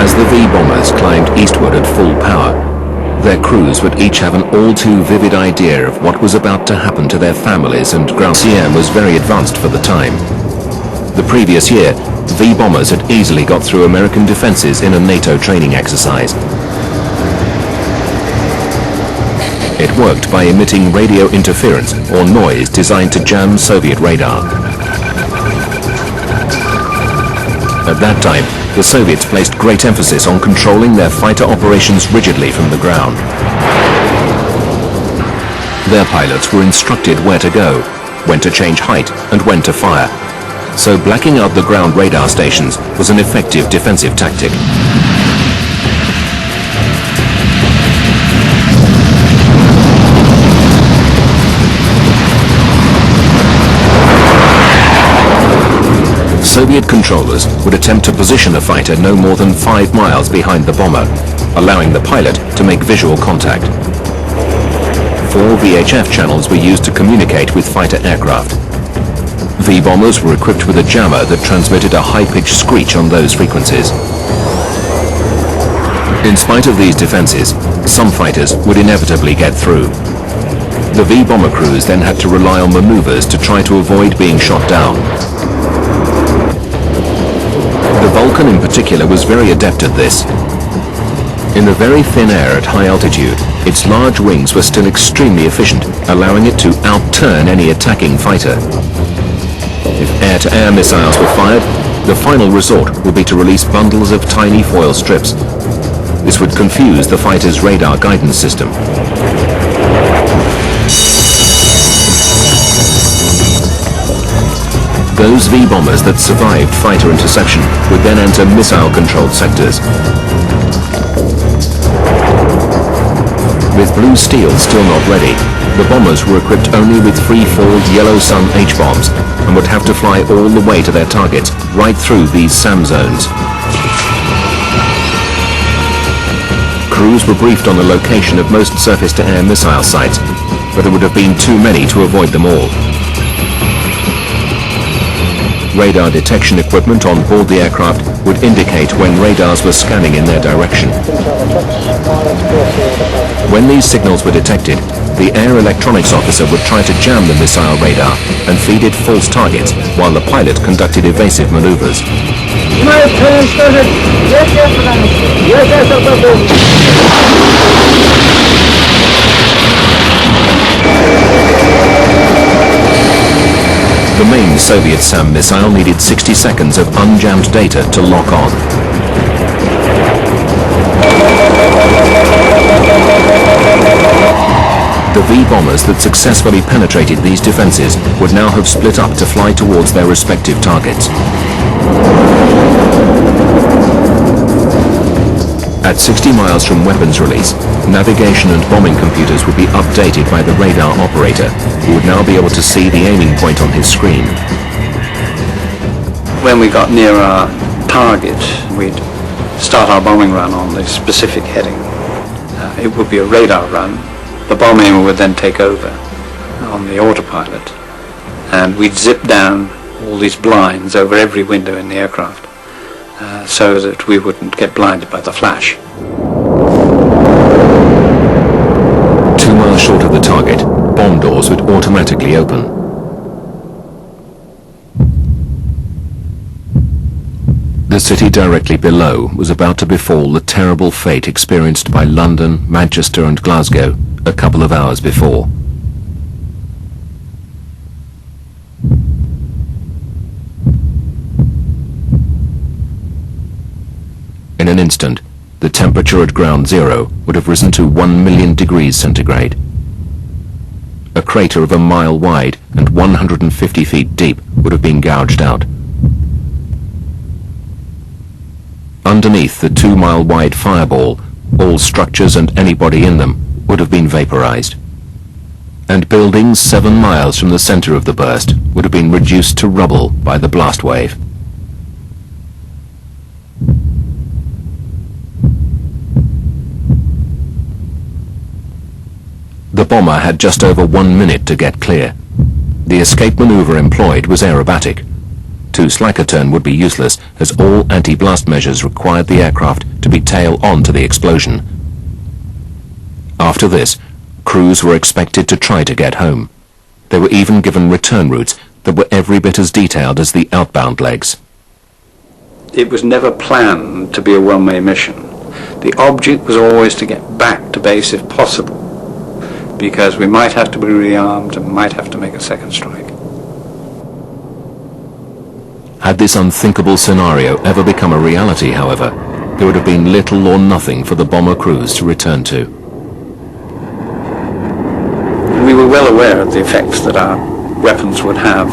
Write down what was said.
As the V-bombers climbed eastward at full power, their crews would each have an all too vivid idea of what was about to happen to their families, and ground CM was very advanced for the time. The previous year, V-bombers had easily got through American defenses in a NATO training exercise. It worked by emitting radio interference or noise designed to jam Soviet radar. At that time, the Soviets placed great emphasis on controlling their fighter operations rigidly from the ground. Their pilots were instructed where to go, when to change height, and when to fire. So blacking out the ground radar stations was an effective defensive tactic. Soviet controllers would attempt to position a fighter no more than 5 miles behind the bomber, allowing the pilot to make visual contact. 4 VHF channels were used to communicate with fighter aircraft. V-bombers were equipped with a jammer that transmitted a high-pitched screech on those frequencies. In spite of these defenses, some fighters would inevitably get through. The V-bomber crews then had to rely on maneuvers to try to avoid being shot down. The Vulcan in particular was very adept at this. In the very thin air at high altitude, its large wings were still extremely efficient, allowing it to outturn any attacking fighter. If air-to-air missiles were fired, the final resort would be to release bundles of tiny foil strips. This would confuse the fighter's radar guidance system. Those V-bombers that survived fighter interception would then enter missile-controlled sectors. With blue steel still not ready, the bombers were equipped only with free-fall Yellow Sun H-bombs and would have to fly all the way to their targets, right through these SAM zones. Crews were briefed on the location of most surface-to-air missile sites, but there would have been too many to avoid them all. Radar detection equipment on board the aircraft would indicate when radars were scanning in their direction. When these signals were detected, the air electronics officer would try to jam the missile radar and feed it false targets while the pilot conducted evasive maneuvers. The main Soviet SAM missile needed 60 seconds of unjammed data to lock on. The V-bombers that successfully penetrated these defenses would now have split up to fly towards their respective targets. At 60 miles from weapons release, navigation and bombing computers would be updated by the radar operator, who would now be able to see the aiming point on his screen. When we got near our target, we'd start our bombing run on the specific heading. It would be a radar run. The bomb aimer would then take over on the autopilot, and we'd zip down all these blinds over every window in the aircraft, so that we wouldn't get blinded by the flash. 2 miles short of the target, bomb doors would automatically open. The city directly below was about to befall the terrible fate experienced by London, Manchester and Glasgow a couple of hours before. In an instant, the temperature at ground zero would have risen to 1 million degrees centigrade. A crater of a mile wide and 150 feet deep would have been gouged out. Underneath the 2 mile wide fireball, all structures and anybody in them would have been vaporized. And buildings 7 miles from the center of the burst would have been reduced to rubble by the blast wave. The bomber had just over 1 minute to get clear. The escape maneuver employed was aerobatic. 2 slacker turn would be useless, as all anti-blast measures required the aircraft to be tail on to the explosion. After this, crews were expected to try to get home. They were even given return routes that were every bit as detailed as the outbound legs. It was never planned to be a one-way mission. The object was always to get back to base if possible, because we might have to be rearmed and might have to make a second strike. Had this unthinkable scenario ever become a reality, however, there would have been little or nothing for the bomber crews to return to. We were well aware of the effects that our weapons would have